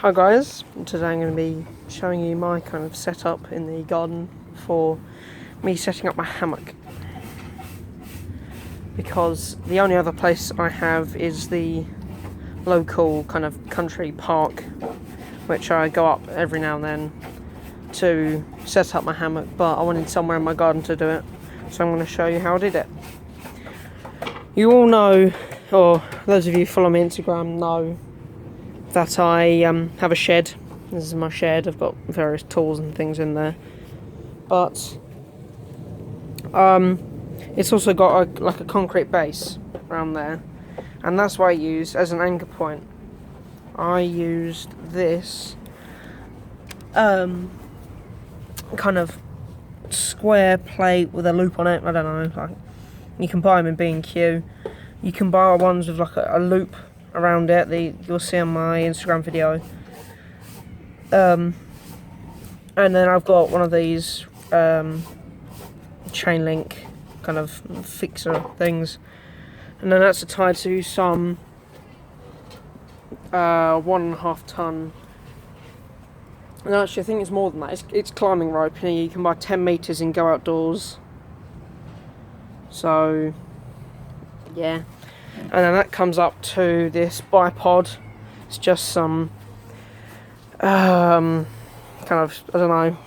Hi guys, today I'm going to be showing you my kind of setup in the garden for me setting up my hammock, because the only other place I have is the local kind of country park, which I go up every now and then to set up my hammock, but I wanted somewhere in my garden to do it, so I'm going to show you how I did it. You all know, or those of you who follow me on Instagram know, that I have a shed. This is my shed. I've got various tools and things in there, but it's also got like a concrete base around there, and that's what I use as an anchor point. I used this kind of square plate with a loop on it. I don't know, like, you can buy them in B&Q. You can buy ones with like a loop around it. You'll see on my Instagram video. And then I've got one of these chain link kind of fixer things, and then that's tied to some 1.5 ton. And actually, I think it's more than that. It's climbing rope. You can buy 10 meters and go outdoors. So yeah. And then that comes up to this bipod. It's just some kind of, I don't know,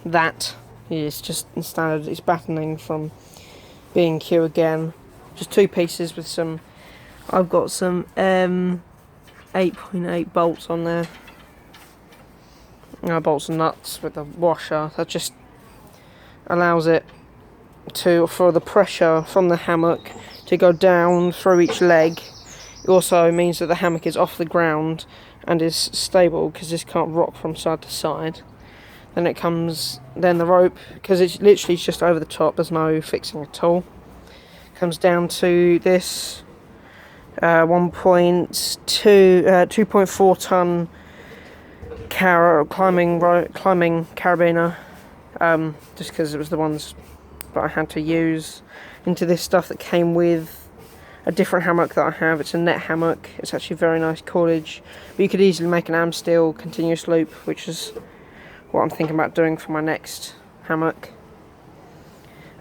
that. It's just standard, it's battening from B&Q again. Just two pieces with some, I've got some 8.8 bolts on there. Bolts and nuts with the washer. That just allows it to, for the pressure from the hammock to go down through each leg. It also means that the hammock is off the ground and is stable, because this can't rock from side to side. Then the rope, because it's literally just over the top, there's no fixing at all, comes down to this 2.4 ton climbing carabiner, just because it was the ones that I had to use, into this stuff that came with a different hammock that I have. It's a net hammock. It's actually very nice cordage, but you could easily make an Amsteel continuous loop, which is what I'm thinking about doing for my next hammock.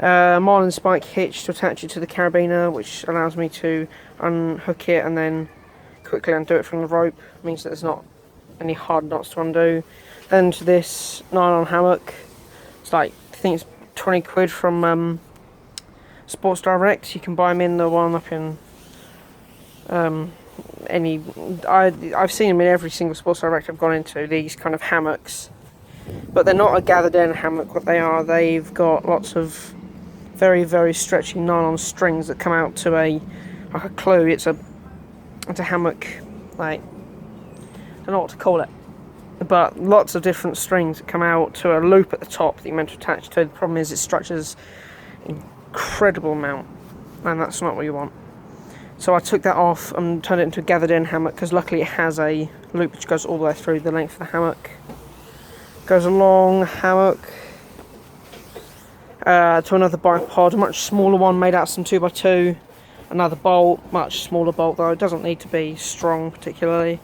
Marlin spike hitch to attach it to the carabiner, which allows me to unhook it and then quickly undo it from the rope. It means that there's not any hard knots to undo. Then to this nylon hammock. It's like, I think it's 20 quid from Sports Direct. You can buy them in the one up in I've seen them in every single Sports Direct I've gone into, these kind of hammocks, but they're not a gathered in hammock. What they are, they've got lots of very, very stretchy nylon strings that come out to like a clue. It's a hammock, like, I don't know what to call it, but lots of different strings that come out to a loop at the top that you're meant to attach to. The problem is it stretches incredible amount, and that's not what you want. So I took that off and turned it into a gathered in hammock, because luckily it has a loop which goes all the way through the length of the hammock. Goes along the hammock to another bipod, a much smaller one made out of some 2x2. Another bolt, much smaller bolt though, it doesn't need to be strong particularly.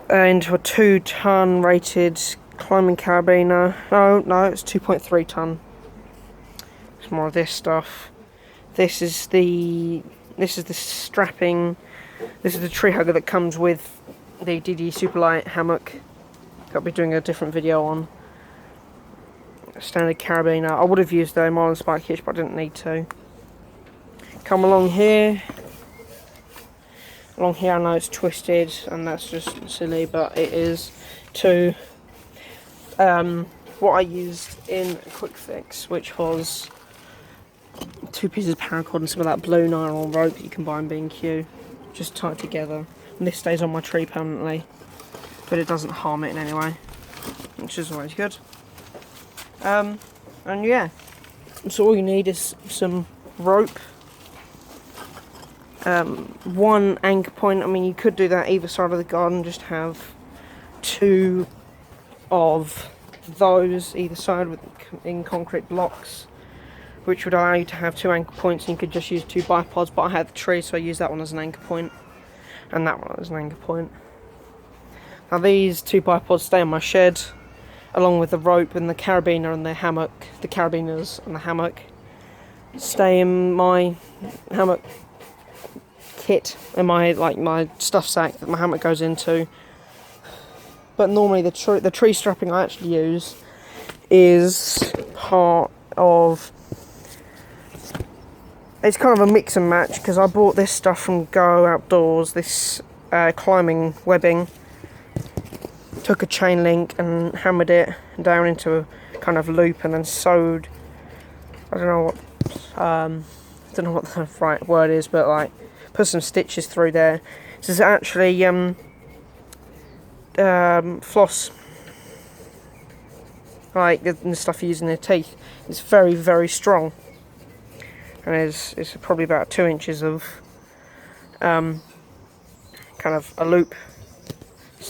Into a 2 ton rated climbing carabiner. No, it's 2.3 ton. It's more of this stuff. This is the strapping. This is the tree hugger that comes with the DD Superlight hammock. I'll be doing a different video on. A standard carabiner. I would have used the Marlin spike hitch, but I didn't need to. Come along here. Along here, I know it's twisted, and that's just silly, but it is to what I used in a quick fix, which was 2 pieces of paracord and some of that blue nylon rope that you can buy in B&Q, just tied together. And this stays on my tree permanently, but it doesn't harm it in any way, which is always good. And yeah, so all you need is some rope. One anchor point. I mean, you could do that either side of the garden, just have 2 of those either side in concrete blocks, which would allow you to have 2 anchor points, and you could just use 2 bipods, but I had the tree, so I used that one as an anchor point, and that one as an anchor point. Now these 2x-pods stay in my shed, along with the rope and the carabiner and the hammock. The carabiners and the hammock stay in my hammock kit, in my stuff sack that my hammock goes into. But normally the tree strapping I actually use is part of. It's kind of a mix and match, because I bought this stuff from Go Outdoors, this climbing webbing. Took a chain link and hammered it down into a kind of loop, and then sewed. I don't know what the right word is, but like put some stitches through there. This is actually floss, like the stuff you use in your teeth. It's very, very strong, and it's probably about 2 inches of kind of a loop.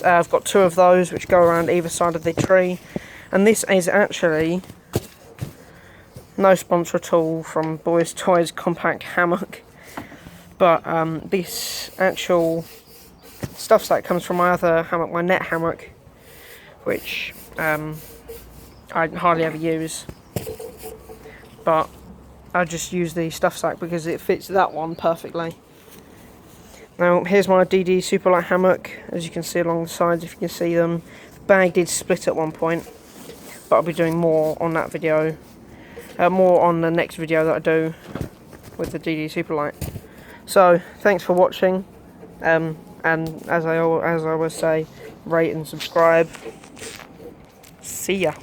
I've got 2 of those which go around either side of the tree, and this is actually no sponsor at all from Boys Toys Compact Hammock, but this actual stuff sack comes from my other hammock, my net hammock, which I hardly ever use, but I just use the stuff sack because it fits that one perfectly. Now here's my DD Superlight hammock, as you can see along the sides, if you can see them. The bag did split at one point, but I'll be doing more on that video, more on the next video that I do with the DD Superlight. So thanks for watching, and as I always say, rate and subscribe. See ya.